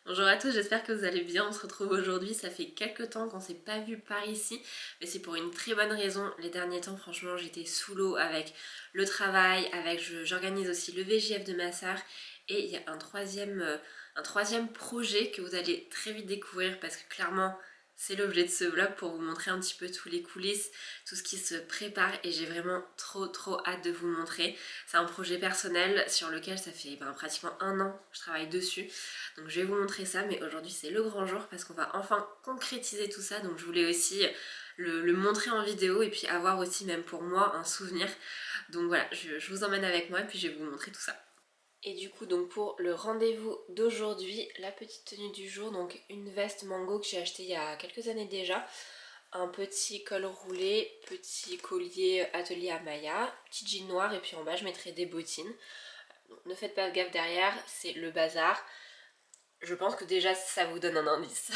Bonjour à tous, j'espère que vous allez bien. On se retrouve aujourd'hui, ça fait quelques temps qu'on s'est pas vu par ici, mais c'est pour une très bonne raison. Les derniers temps, franchement, j'étais sous l'eau avec le travail, j'organise aussi le VJF de ma sœur, et il y a un troisième projet que vous allez très vite découvrir parce que clairement, c'est l'objet de ce vlog pour vous montrer un petit peu tous les coulisses, tout ce qui se prépare et j'ai vraiment trop hâte de vous le montrer. C'est un projet personnel sur lequel ça fait pratiquement un an que je travaille dessus. Donc je vais vous montrer ça, mais aujourd'hui c'est le grand jour parce qu'on va enfin concrétiser tout ça. Donc je voulais aussi le montrer en vidéo et puis avoir aussi même pour moi un souvenir. Donc voilà, je vous emmène avec moi et puis je vais vous montrer tout ça. Et du coup donc pour le rendez-vous d'aujourd'hui, la petite tenue du jour, donc une veste mango que j'ai achetée il y a quelques années déjà, un petit col roulé, petit collier atelier à Maya, petit jean noir et puis en bas je mettrai des bottines. Donc, ne faites pas gaffe derrière, c'est le bazar. Je pense que déjà ça vous donne un indice.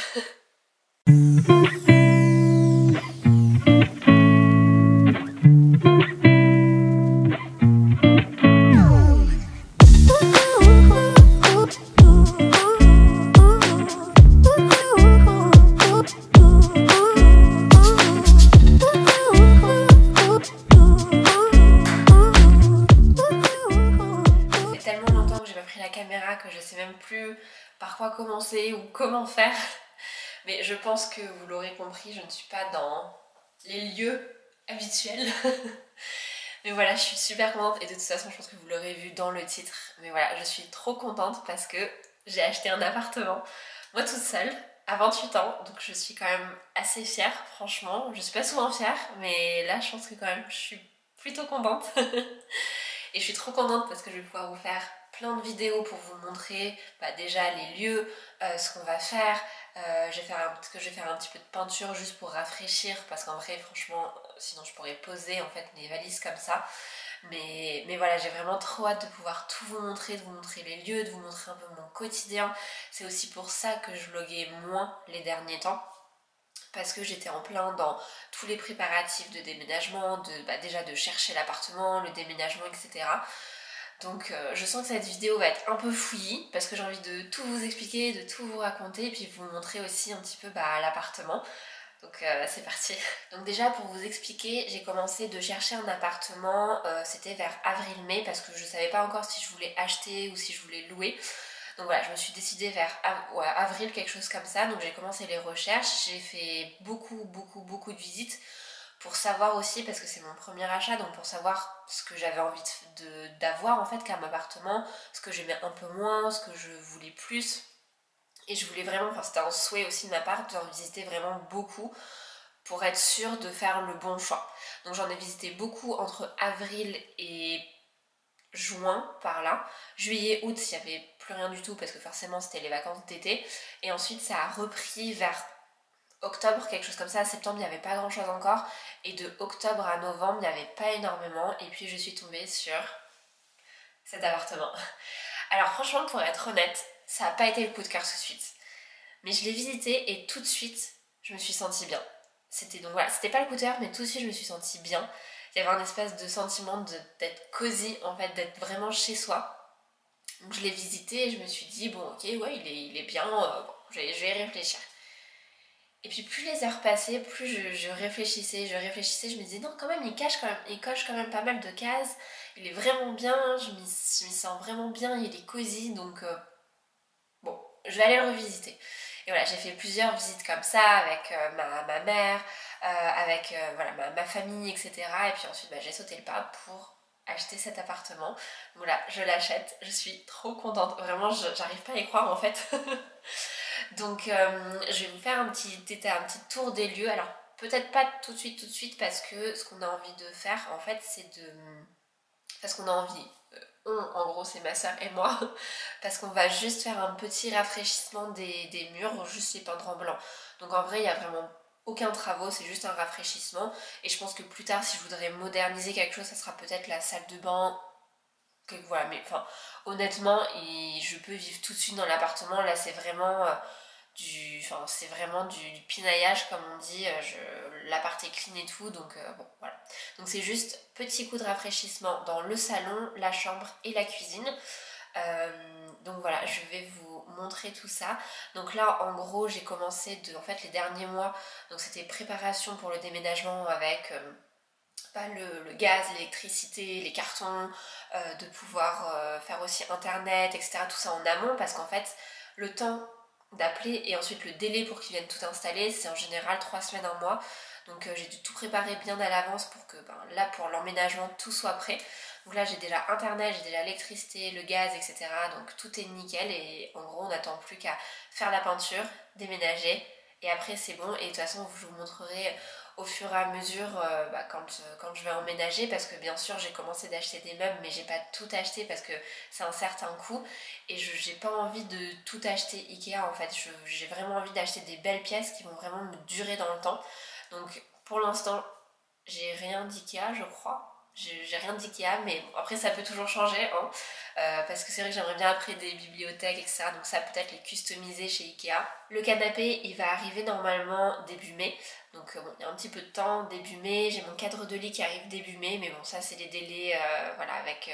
Que je sais même plus par quoi commencer ou comment faire, mais je pense que vous l'aurez compris, je ne suis pas dans les lieux habituels. Mais voilà, je suis super contente et de toute façon je pense que vous l'aurez vu dans le titre, mais voilà, je suis trop contente parce que j'ai acheté un appartement, moi toute seule, à 28 ans, donc je suis quand même assez fière, franchement. Je suis pas souvent fière, mais là je pense que quand même je suis plutôt contente. Et je suis trop contente parce que je vais pouvoir vous faire plein de vidéos pour vous montrer déjà les lieux, ce qu'on va faire. Je vais faire un petit peu de peinture juste pour rafraîchir parce qu'en vrai franchement sinon je pourrais poser en fait mes valises comme ça. Mais voilà, j'ai vraiment trop hâte de pouvoir tout vous montrer, de vous montrer les lieux, de vous montrer un peu mon quotidien. C'est aussi pour ça que je vloguais moins les derniers temps, parce que j'étais en plein dans tous les préparatifs de déménagement, déjà de chercher l'appartement, le déménagement, etc. Donc je sens que cette vidéo va être un peu fouillie parce que j'ai envie de tout vous expliquer, de tout vous raconter et puis vous montrer aussi un petit peu l'appartement. Donc c'est parti. Donc déjà pour vous expliquer, j'ai commencé de chercher un appartement, c'était vers avril-mai parce que je savais pas encore si je voulais acheter ou si je voulais louer. Donc voilà, je me suis décidée vers avril, quelque chose comme ça. Donc j'ai commencé les recherches, j'ai fait beaucoup de visites pour savoir aussi, parce que c'est mon premier achat, donc pour savoir ce que j'avais envie d'avoir en fait comme appartement, ce que j'aimais un peu moins, ce que je voulais plus. Et je voulais vraiment, c'était un souhait aussi de ma part d'en visiter vraiment beaucoup pour être sûre de faire le bon choix. Donc j'en ai visité beaucoup entre avril et juin par là. Juillet, août, il n'y avait plus rien du tout parce que forcément c'était les vacances d'été. Et ensuite ça a repris vers octobre, quelque chose comme ça. Septembre, il n'y avait pas grand chose encore. Et de octobre à novembre, il n'y avait pas énormément. Et puis je suis tombée sur cet appartement. Alors franchement, pour être honnête, ça n'a pas été le coup de cœur tout de suite. Mais je l'ai visité et tout de suite, je me suis sentie bien. C'était donc voilà, c'était pas le coup de cœur, mais tout de suite, je me suis sentie bien. Il y avait un espèce de sentiment d'être cosy, en fait, d'être vraiment chez soi. Donc je l'ai visité et je me suis dit, bon ok, ouais, il est bien, bon, je vais y réfléchir. Et puis plus les heures passaient, plus je réfléchissais, je me disais non quand même il coche quand même pas mal de cases, il est vraiment bien, je m'y sens vraiment bien, il est cosy, donc bon, je vais aller le revisiter. Et voilà, j'ai fait plusieurs visites comme ça avec ma mère, avec voilà, ma famille, etc. Et puis ensuite j'ai sauté le pas pour acheter cet appartement. Voilà, je l'achète, je suis trop contente, vraiment j'arrive pas à y croire en fait. Donc je vais vous faire un petit tour des lieux. Alors peut-être pas tout de suite parce que ce qu'on a envie de faire en fait c'est de... Parce qu'on a envie, en gros c'est ma soeur et moi, parce qu'on va juste faire un petit rafraîchissement des murs, juste les peindre en blanc. Donc en vrai il n'y a vraiment aucun travaux, c'est juste un rafraîchissement. Et je pense que plus tard si je voudrais moderniser quelque chose, ça sera peut-être la salle de bain. Voilà, mais enfin honnêtement je peux vivre tout de suite dans l'appartement. Là c'est vraiment du pinaillage comme on dit. L'appart est clean et tout, donc bon voilà. Donc c'est juste petit coup de rafraîchissement dans le salon, la chambre et la cuisine. Donc voilà, je vais vous montrer tout ça. Donc là en gros j'ai commencé en fait les derniers mois, donc c'était préparation pour le déménagement avec le gaz, l'électricité, les cartons, de pouvoir faire aussi internet, etc. Tout ça en amont parce qu'en fait le temps d'appeler et ensuite le délai pour qu'ils viennent tout installer c'est en général 3 semaines, 1 mois. Donc j'ai dû tout préparer bien à l'avance pour que là pour l'emménagement tout soit prêt. Donc là j'ai déjà internet, j'ai déjà l'électricité, le gaz, etc. Donc tout est nickel et en gros on n'attend plus qu'à faire la peinture, déménager et après c'est bon. Et de toute façon je vous montrerai au fur et à mesure quand je vais emménager parce que bien sûr j'ai commencé d'acheter des meubles mais j'ai pas tout acheté parce que c'est un certain coût et j'ai pas envie de tout acheter Ikea en fait. J'ai vraiment envie d'acheter des belles pièces qui vont vraiment me durer dans le temps. Donc pour l'instant j'ai rien d'Ikea je crois. J'ai rien d'Ikea mais bon, après ça peut toujours changer hein. Parce que c'est vrai que j'aimerais bien après des bibliothèques etc. Donc ça peut-être les customiser chez Ikea. Le canapé il va arriver normalement début mai. Donc bon il y a un petit peu de temps, début mai. J'ai mon cadre de lit qui arrive début mai. Mais bon ça c'est les délais voilà avec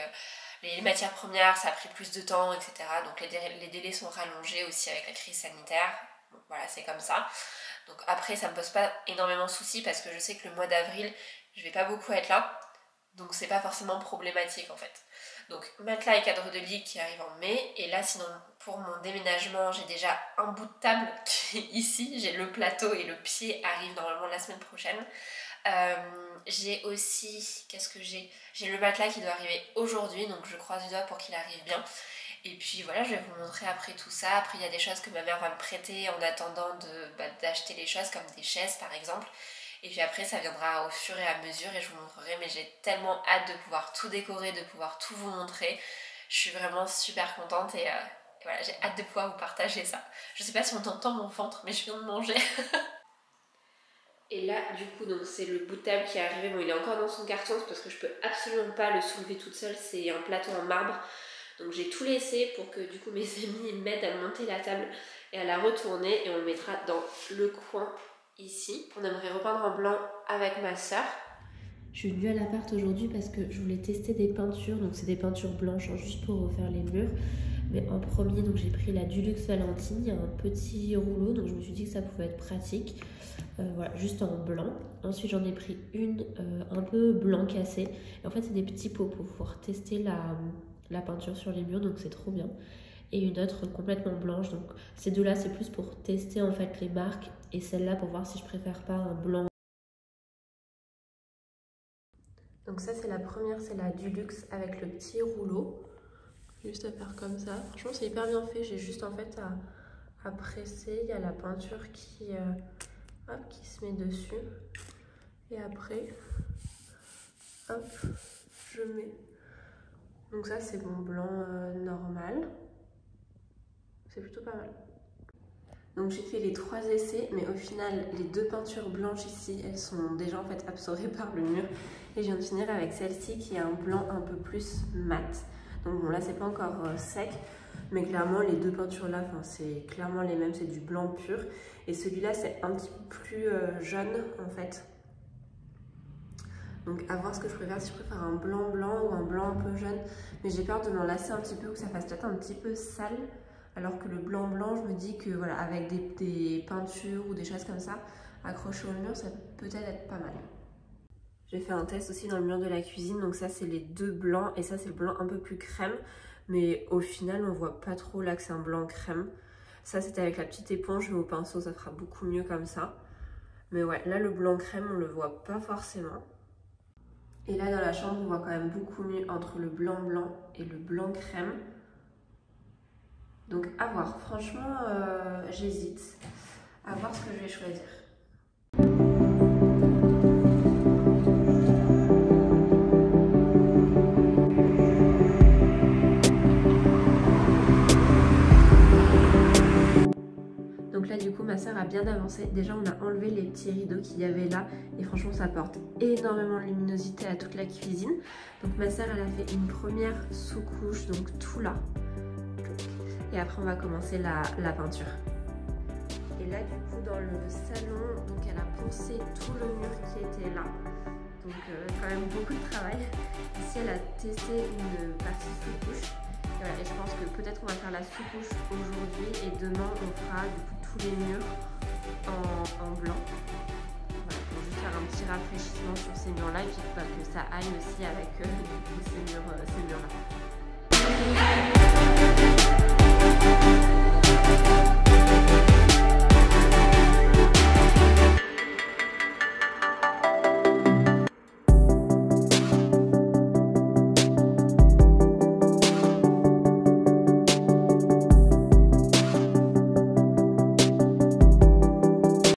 les matières premières ça a pris plus de temps etc. Donc les délais sont rallongés aussi avec la crise sanitaire. Bon, voilà c'est comme ça. Donc après ça me pose pas énormément de soucis parce que je sais que le mois d'avril je vais pas beaucoup être là. Donc c'est pas forcément problématique en fait. Donc matelas et cadre de lit qui arrive en mai. Et là sinon pour mon déménagement j'ai déjà un bout de table qui est ici. J'ai le plateau et le pied arrive normalement la semaine prochaine. J'ai aussi, qu'est-ce que j'ai le matelas qui doit arriver aujourd'hui. Donc je croise du doigt pour qu'il arrive bien. Et puis voilà je vais vous montrer après tout ça. Après il y a des choses que ma mère va me prêter en attendant d'acheter les choses comme des chaises par exemple. Et puis après ça viendra au fur et à mesure et je vous montrerai. Mais j'ai tellement hâte de pouvoir tout décorer, de pouvoir tout vous montrer. Je suis vraiment super contente et voilà, j'ai hâte de pouvoir vous partager ça. Je sais pas si on entend mon ventre mais je viens de manger. Et là du coup donc c'est le bout de table qui est arrivé. Bon il est encore dans son carton parce que je peux absolument pas le soulever toute seule. C'est un plateau en marbre. Donc j'ai tout laissé pour que du coup mes amis m'aident à monter la table et à la retourner. Et on le mettra dans le coin ici. On aimerait repeindre en blanc avec ma soeur. Je suis venue à l'appart aujourd'hui parce que je voulais tester des peintures. Donc c'est des peintures blanches hein, juste pour refaire les murs. Mais en premier donc j'ai pris la Dulux Valentine. Il y a un petit rouleau donc je me suis dit que ça pouvait être pratique. Voilà, juste en blanc. Ensuite j'en ai pris une un peu blanc cassé. Et en fait c'est des petits pots pour pouvoir tester la peinture sur les murs. Donc c'est trop bien. Et une autre complètement blanche. Donc ces deux là c'est plus pour tester en fait les marques. Et celle-là pour voir si je préfère pas un blanc. Donc ça c'est la première, c'est la Dulux avec le petit rouleau. Juste à faire comme ça. Franchement c'est hyper bien fait. J'ai juste en fait à presser. Il y a la peinture qui se met dessus. Et après, hop, je mets. Donc ça c'est mon blanc normal. C'est plutôt pas mal. Donc j'ai fait les 3 essais, mais au final les 2 peintures blanches ici, elles sont déjà en fait absorbées par le mur. Et je viens de finir avec celle-ci qui est un blanc un peu plus mat. Donc bon là c'est pas encore sec, mais clairement les 2 peintures là, c'est clairement les mêmes, c'est du blanc pur. Et celui-là c'est un petit peu plus jaune en fait. Donc à voir ce que je préfère, si je préfère un blanc blanc ou un blanc un peu jaune. Mais j'ai peur de m'en lasser un petit peu ou que ça fasse peut-être un petit peu sale. Alors que le blanc blanc, je me dis que voilà, avec des peintures ou des choses comme ça, accrochées au mur, ça peut peut-être être pas mal. J'ai fait un test aussi dans le mur de la cuisine, donc ça c'est les 2 blancs et ça c'est le blanc un peu plus crème. Mais au final, on voit pas trop là que c'est un blanc crème. Ça c'était avec la petite éponge, mais au pinceau ça fera beaucoup mieux comme ça. Mais ouais, là le blanc crème, on le voit pas forcément. Et là dans la chambre, on voit quand même beaucoup mieux entre le blanc blanc et le blanc crème. Donc à voir, franchement j'hésite à voir ce que je vais choisir. Donc là du coup ma soeur a bien avancé. Déjà on a enlevé les petits rideaux qu'il y avait là et franchement ça apporte énormément de luminosité à toute la cuisine. Donc ma soeur elle a fait une première sous-couche, donc tout là. Et après on va commencer la peinture. Et là du coup dans le salon, donc elle a poncé tout le mur qui était là. Donc quand même beaucoup de travail. Ici elle a testé une partie sous-couche. Et voilà, et je pense que peut-être on va faire la sous-couche aujourd'hui et demain on fera du coup tous les murs en blanc. Voilà, pour juste faire un petit rafraîchissement sur ces murs là et puis que ça aille aussi avec ces murs là.